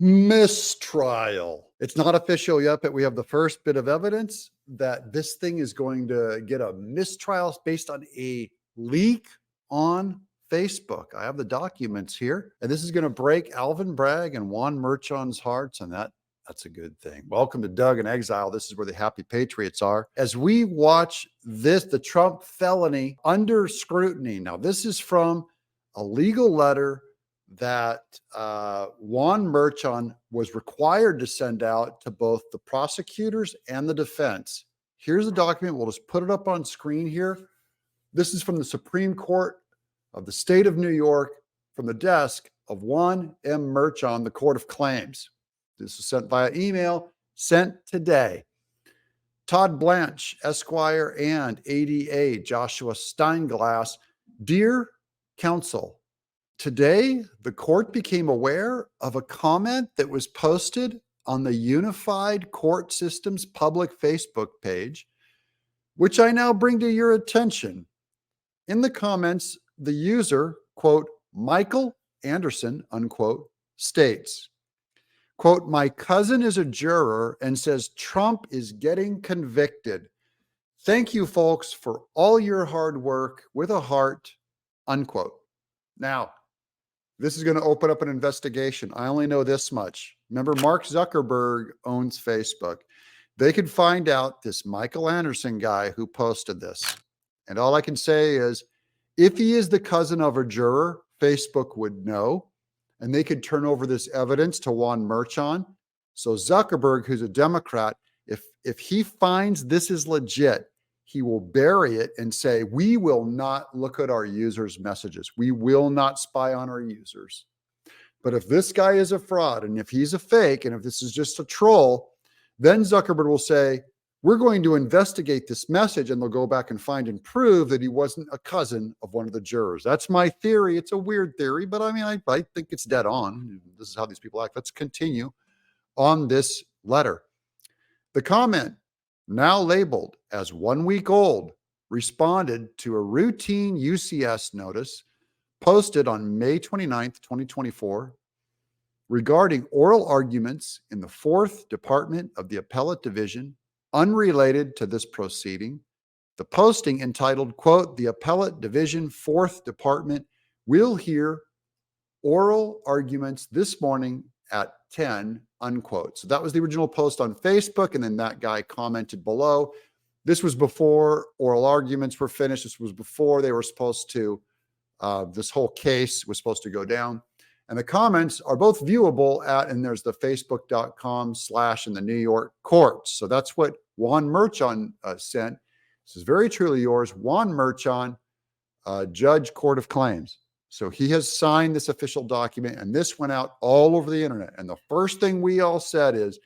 Mistrial. It's not official yet, but we have the first bit of evidence that this thing is going to get a mistrial based on a leak on Facebook. I have the documents here, and this is going to break Alvin Bragg and Juan Merchon's hearts, and that's a good thing. Welcome to Doug in Exile. This is where the happy patriots are. As we watch this, the Trump felony under scrutiny. Now, this is from a legal letter that Juan Merchon was required to send out to both the prosecutors and the defense. Here's the document. We'll just put it up on screen here. This is from the Supreme Court of the state of New York, from the desk of Juan M. Merchon, the Court of Claims. This was sent via email, sent today. Todd Blanche, Esquire, and ADA Joshua Steinglass. Dear counsel, today, the court became aware of a comment that was posted on the Unified Court System's public Facebook page, which I now bring to your attention. In the comments, the user, quote, Michael Anderson, unquote, states, quote, my cousin is a juror and says Trump is getting convicted. Thank you, folks, for all your hard work with a heart, unquote. Now, this is going to open up an investigation. I only know this much. Remember, Mark Zuckerberg owns Facebook. They could find out this Michael Anderson guy who posted this. And all I can say is, if he is the cousin of a juror, Facebook would know, and they could turn over this evidence to Juan Merchon. So Zuckerberg, who's a Democrat, if he finds this is legit, he will bury it and say, we will not look at our users' messages. We will not spy on our users. But if this guy is a fraud, and if he's a fake, and if this is just a troll, then Zuckerberg will say, we're going to investigate this message, and they'll go back and find and prove that he wasn't a cousin of one of the jurors. That's my theory. It's a weird theory, but I mean, I think it's dead on. This is how these people act. Let's continue on this letter. The comment, now labeled as 1 week old, responded to a routine UCS notice posted on May 29th, 2024, regarding oral arguments in the 4th Department of the Appellate Division, unrelated to this proceeding. The posting entitled, quote, the Appellate Division 4th Department will hear oral arguments this morning at 10, unquote. So that was the original post on Facebook, and then that guy commented below. This was before oral arguments were finished. This was before they were supposed to, this whole case was supposed to go down. And the comments are both viewable at, and there's the facebook.com/ in the New York courts. So that's what Juan Merchon sent. This is very truly yours, Juan Merchon, Judge, Court of Claims. So he has signed this official document, and this went out all over the internet. And the first thing we all said is,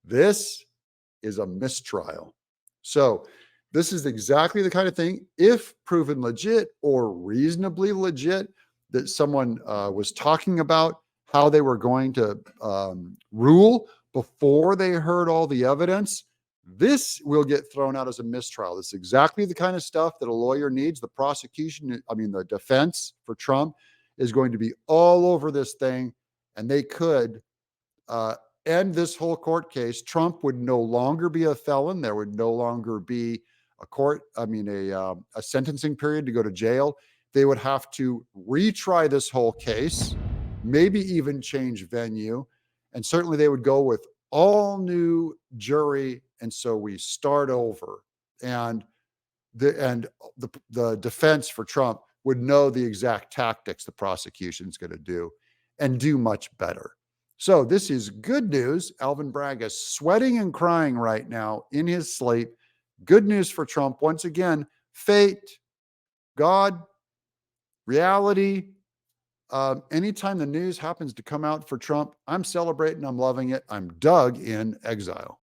this is a mistrial. So this is exactly the kind of thing, if proven legit or reasonably legit, that someone was talking about how they were going to rule before they heard all the evidence, this will get thrown out as a mistrial. This is exactly the kind of stuff that a lawyer needs. The prosecution, the defense for Trump is going to be all over this thing, and they could end this whole court case. Trump would no longer be a felon. There would no longer be a sentencing period to go to jail. They would have to retry this whole case, maybe even change venue, and certainly they would go with all new jury. And so we start over, and the defense for Trump would know the exact tactics the prosecution's going to do, and do much better. So this is good news. Alvin Bragg is sweating and crying right now in his sleep. Good news for Trump. Once again, fate, God, reality. Anytime the news happens to come out for Trump, I'm celebrating. I'm loving it. I'm Doug in Exile.